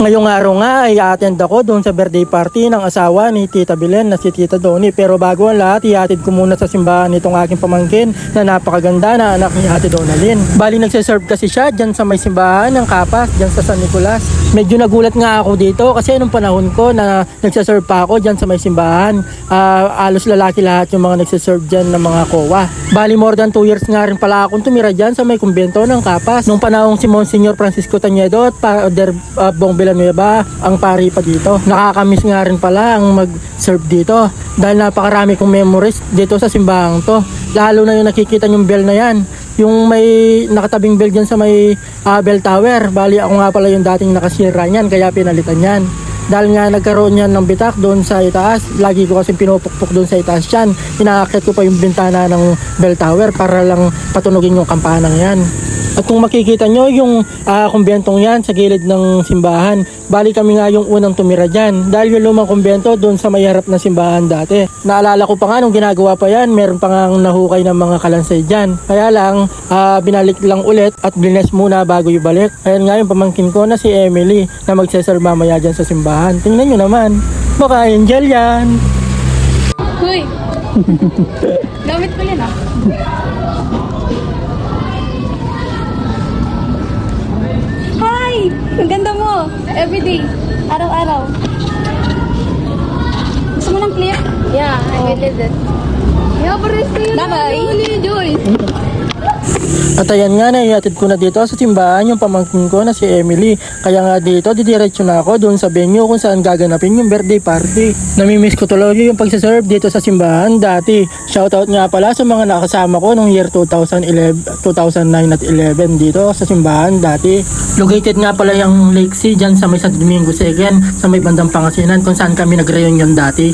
Ngayong araw nga ay attend ako doon sa birthday party ng asawa ni Tita Belen na si Tita Doni. Pero bago ang lahat, ihatid ko muna sa simbahan itong aking pamangkin na napakaganda na anak ni Ate Donalyn. Bali nagsiserve kasi siya dyan sa may simbahan ng Kapas, dyan sa San Nicolas. Medyo nagulat nga ako dito kasi nung panahon ko na nagsiserve pa ako dyan sa may simbahan, alos lalaki lahat yung mga nagsiserve dyan ng mga kowa. Bali more than 2 years nga rin pala akong tumira dyan sa may kumbento ng Kapas. Nung panahong si Monsignor Francisco Tañedo at Father Bong Villanueva ang pari pa dito. Nakakamiss nga rin pala ang mag-serve dito dahil napakarami kong memories dito sa simbahan to. Lalo na yung nakikita yung bell na yan, yung may nakatabing bell dyan sa may bell tower. Bali ako nga pala yung dating nakasira niyan kaya pinalitan yan. Dahil nga nagkaroon yan ng bitak doon sa itaas, lagi ko kasi pinupukpok doon sa itaas yan. Inaakit ko pa yung bintana ng bell tower para lang patunogin yung kampanang yan. At kung makikita nyo yung kumbentong yan sa gilid ng simbahan, bali kami nga yung unang tumira dyan. Dahil yung lumang kumbento doon sa may harap na simbahan dati. Naalala ko pa nga nung ginagawa pa yan, meron pa nga nahukay ng mga kalansay dyan. Kaya lang, binalik lang ulit at blines muna bago ibalik. Ayan nga yung pamangkin ko na si Emily na magseserve mamaya dyan sa simbahan. Tingnan nyo naman, baka angel yan. Hoy! Gamit ko yan Hi! Ang ganda mo! Everyday. Araw-araw. Gusto mo ng clip? Yeah, I will leave it. Yeah, pares kayo. Bye-bye! Joyce! At ayan nga, naihatid ko na dito sa simbahan yung pamangkin ko na si Emily. Kaya nga dito, didiretso na ako doon sa venue kung saan gaganapin yung birthday party. Namimiss ko tuloy yung pagsaserve dito sa simbahan dati. Shoutout nga pala sa mga nakasama ko nung year 2009 at 11 dito sa simbahan dati. Located nga pala yung Lake Sea dyan sa may Santo Domingo Second, sa may bandang Pangasinan kung saan kami nag-reunion dati.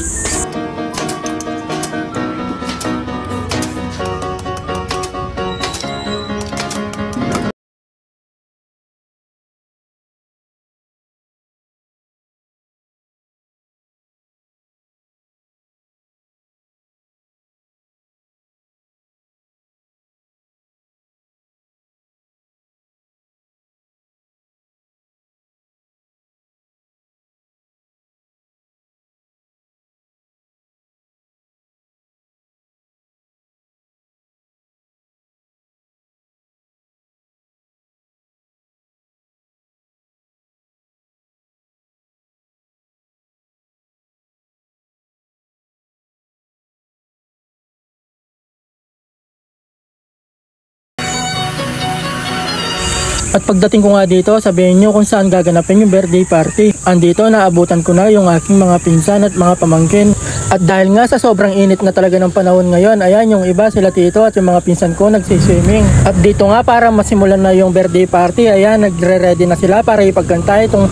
At pagdating ko nga dito, sabihin nyo kung saan gaganapin yung birthday party. Andito, naabutan ko na yung aking mga pinsan at mga pamangkin. At dahil nga sa sobrang init na talaga ng panahon ngayon, ayan yung iba, sila tito at yung mga pinsan ko nagsiswimming. At dito nga para masimulan na yung birthday party, ayan, nagre-ready na sila para ipagkanta itong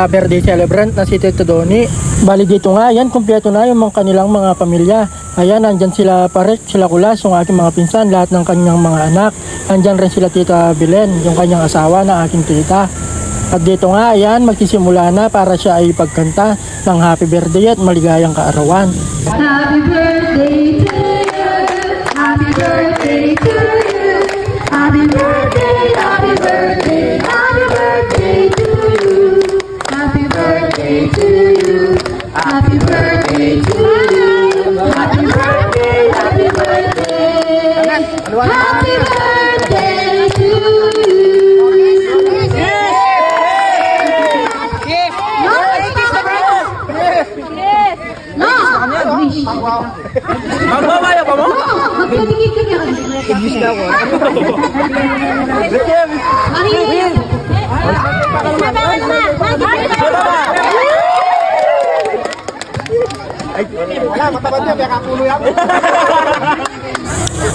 birthday celebrant na si Tito Doni. Bali dito nga, ayan, kumpleto na yung kanilang mga pamilya. Ayan, nandyan sila Parek, sila Kulas, yung aking mga pinsan, lahat ng kanyang mga anak. Nandyan rin sila Tita Belen, yung kanyang asawa na aking tita. At dito nga, ayan, magsisimula na para siya ay pagkanta ng happy birthday at maligayang kaarawan. Happy birthday to you, happy birthday to you, happy birthday, happy birthday, happy birthday to you, happy birthday to you, happy birthday to you, happy birthday, happy birthday, happy birthday to you. Magmamaya pa mo? Magpatingin ka niya. English na ako. Mahingin.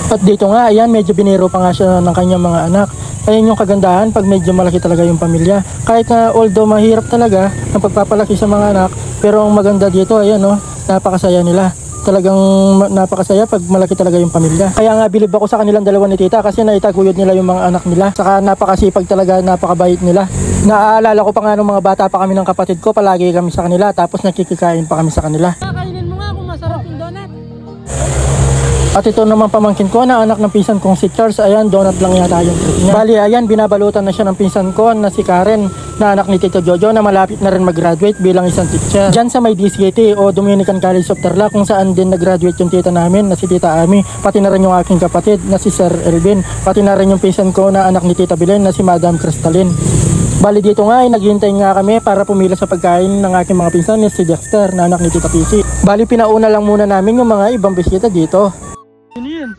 At dito nga, ayan, medyo biniro pa nga siya ng kanyang mga anak. Ayan yung kagandahan pag medyo malaki talaga yung pamilya. Kahit na although mahirap talaga ang pagpapalaki sa mga anak, pero ang maganda dito, ayan, no, napakasaya nila. Talagang napakasaya pag malaki talaga yung pamilya. Kaya nga bilib ako sa kanilang dalawa ni tita kasi naitaguyod nila yung mga anak nila. Saka napakasipag talaga, napakabait nila. Naaalala ko pa nga nung mga bata pa kami ng kapatid ko, palagi kami sa kanila tapos nakikikain pa kami sa kanila. Kainin mo nga kung masarap yung donut. At ito naman pamangkin ko na anak ng pinsan kong si Charles. Ayan, donut lang yata yung trip niya. Bali, ayan, binabalutan na siya ng pinsan ko na si Karen. na anak ni Tito Jojo na malapit na rin mag-graduate bilang isang teacher. Diyan sa may DCT o Dominican College of Tarlac kung saan din nag-graduate yung tita namin na si Tita Ami, pati na rin yung aking kapatid na si Sir Elvin, pati na rin yung pinsan ko na anak ni Tita Belen na si Madam Crystalline. Bali dito nga ay naghihintay nga kami para pumila sa pagkain ng aking mga pinsan ni si Dexter na anak ni Tita PC. Bali pinauna lang muna namin yung mga ibang bisita dito. Sino yan?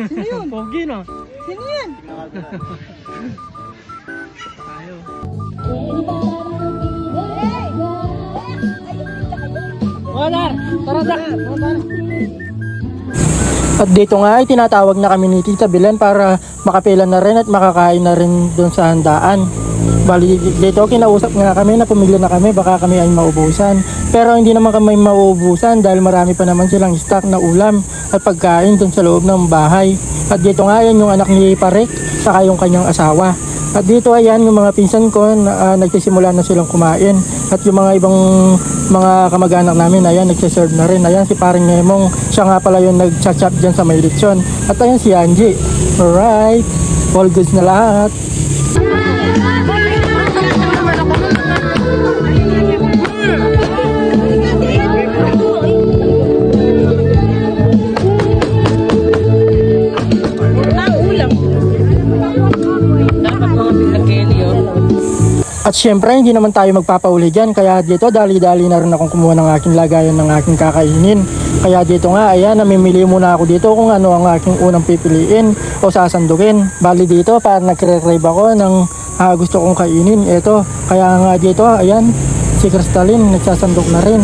Sino yun? Pogi no? Sino yan? At dito nga ay tinatawag na kami ni Tita Belen para makapila na rin at makakain na rin doon sa handaan. Bali dito kinausap nga kami na pumili na kami, baka kami ay maubusan. Pero hindi naman kami maubusan dahil marami pa naman silang stock na ulam at pagkain doon sa loob ng bahay. At dito nga yan yung anak ni Parek saka yung kanyang asawa. At dito ayan yung mga pinsan ko na nagsisimula na silang kumain. At yung mga ibang mga kamag-anak namin ayan nagsiserve na rin. Ayan si Paring Nemong, siya nga pala yung nag-chop dyan sa may lechon. At ayan si Angie. Alright, all goods na lahat. At syempre hindi naman tayo magpapauli dyan, kaya dito dali-dali na rin akong kumuha ng aking lagayan ng aking kakainin. Kaya dito nga ayan, namimili muna ako dito kung ano ang aking unang pipiliin o sasandukin. Bali dito para nagre-crave ako ng gusto kong kainin. Ito, kaya nga dito ayan, si Crystalline nagsasandok na rin.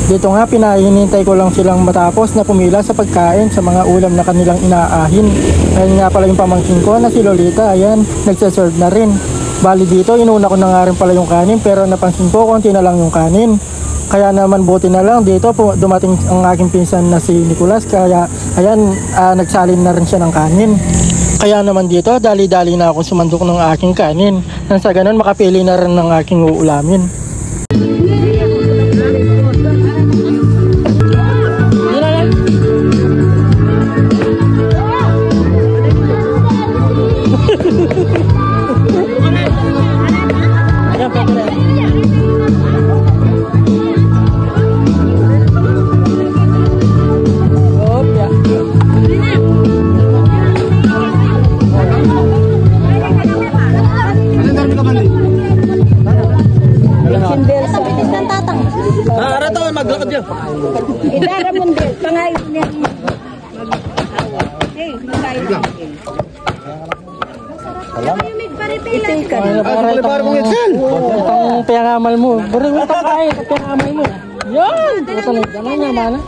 Dito nga pinahinintay ko lang silang matapos na pumila sa pagkain sa mga ulam na kanilang inaahin. Ayan nga pala yung pamangkin ko na si Lolita, ayan, nagsaserve na rin. Bali dito, inuna ko na nga rin pala yung kanin pero napansin ko konti na lang yung kanin. Kaya naman buti na lang dito dumating ang aking pinsan na si Nicolas, kaya ayan, nagsalin na rin siya ng kanin. Kaya naman dito, dali-dali na ako sumandok ng aking kanin. Nang sa ganun makapili na rin ng aking uulamin. Idara mundir, pangayos niya. Hey, magkain. Itong pengamal mo. Bari mo ito kahit pengamal mo. Yan! Kasalit ka na nga, mana.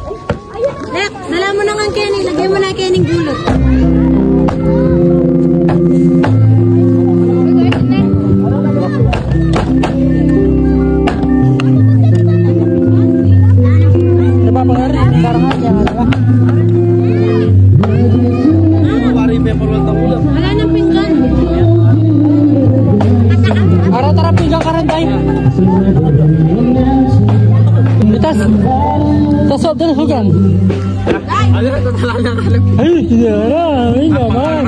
Lek, dala mo na nga Kenny. Lagay mo na Kenny gulot. Wala nang pinggan. Tara pinggan karanday. Itas. Tasod din hugan. Ay, yara, ay naman.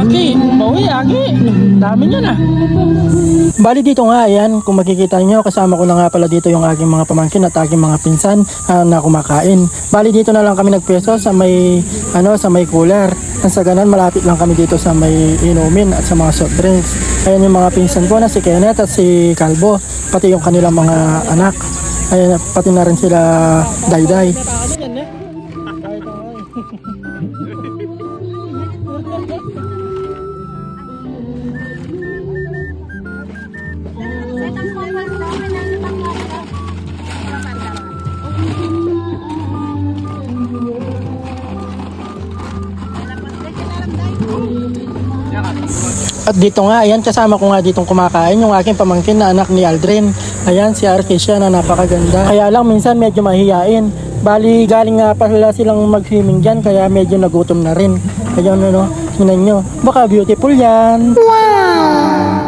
Aki, bawi aki. Dami niya na. Bali dito nga, ayan, kung makikita nyo, kasama ko na nga pala dito yung aking mga pamangkin at aking mga pinsan na kumakain. Bali dito na lang kami nagpeso sa may, sa may cooler. Nang sa ganun, malapit lang kami dito sa may inumin at sa mga soft drinks. Ayan yung mga pinsan ko na si Kenneth at si Calvo, pati yung kanilang mga anak. Ayan, pati na rin sila Dayday. At dito nga, ayan, kasama ko nga ditong kumakain yung aking pamangkin na anak ni Aldrin. Ayan, si Arkesia na napakaganda. Kaya lang minsan medyo mahihain. Bali, galing nga pala silang mag-swimming dyan, kaya medyo nagutom na rin. Ayan, tingnan nyo. Baka beautiful yan. Wow!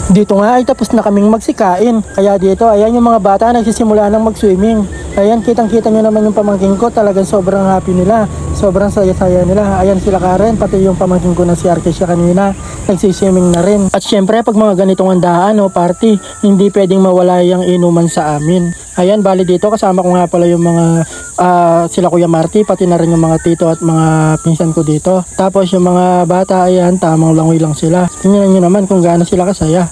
Dito nga ay tapos na kaming magsikain. Kaya dito, ayan yung mga bata nagsisimula ng mag-swimming. Ayan, kitang-kita nyo naman yung pamangkin ko, talagang sobrang happy nila, sobrang saya-saya nila. Ayan sila Karen, pati yung pamangkin ko na si Arkesia kanina, nagsiswimming na rin. At syempre, pag mga ganitong handaan o party, hindi pwedeng mawala yung inuman sa amin. Ayan, bali dito, kasama ko nga pala yung mga sila Kuya Marty, pati na rin yung mga tito at mga pinsan ko dito. Tapos yung mga bata, ayan, tamang langoy lang sila. Tingnan nyo naman kung gaano sila kasaya.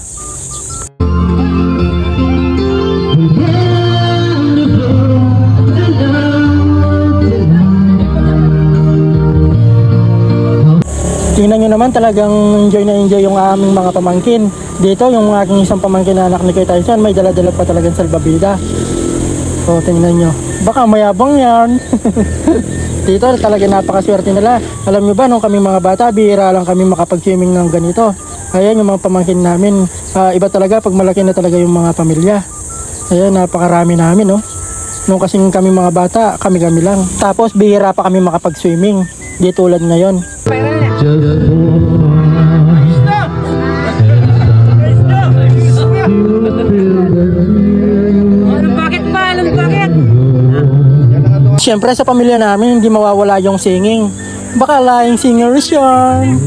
Tingnan nyo naman, talagang enjoy na enjoy yung aming mga pamangkin. Dito, yung aking isang pamangkin na anak ni Kuya Tyson, may dala-dala pa talagang salbabida. So, tingnan nyo. Baka mayabang yan. Dito, talaga napakaswerte nila. Alam nyo ba, nung kami mga bata, bihira lang kami makapag-swimming ng ganito. Ayan, yung mga pamangkin namin. Iba talaga, pag malaki na talaga yung mga pamilya. Ayan, napakarami namin, no? Nung kasing kami mga bata, kami-kami lang. Tapos, bihira pa kami makapag-swimming. Di tulad ngayon. Siyempre sa pamilya namin hindi mawawala yung singing. Baka laing singers yan.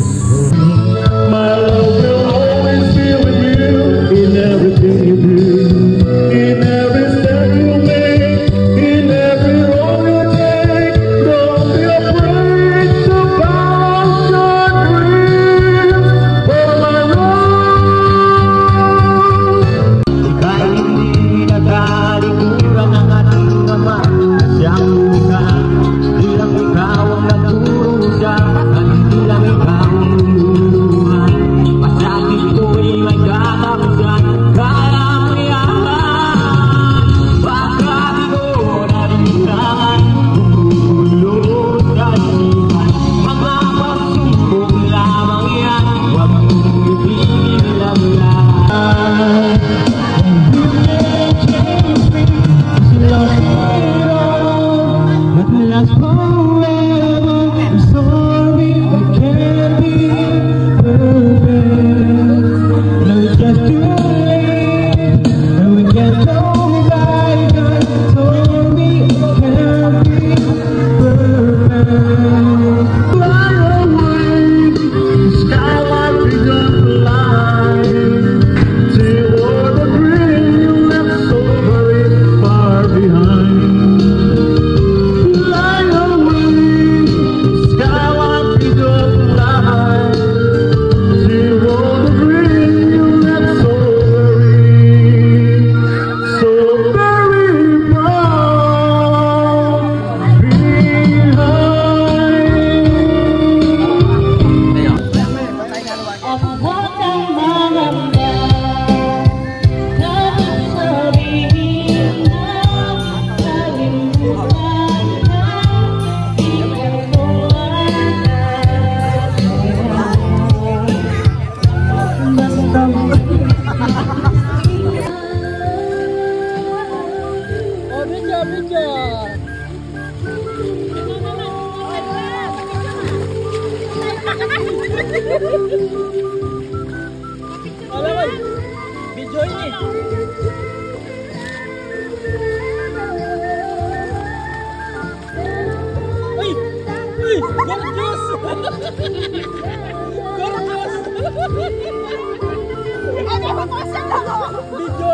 Alam mo, video ini. Ay! Ay! Gorgeous! Gorgeous! Ano ba ito sa laro? Video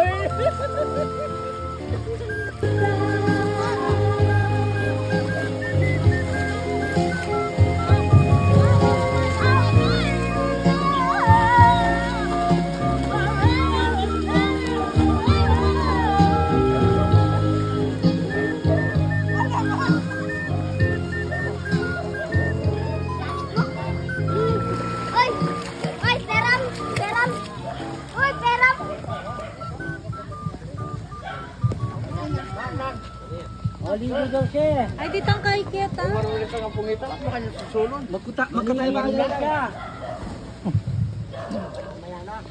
Ay, ditang kay Kieta. Marunong ka ng pungita, makanya susulon. Magkatay barangay ka. Mayana.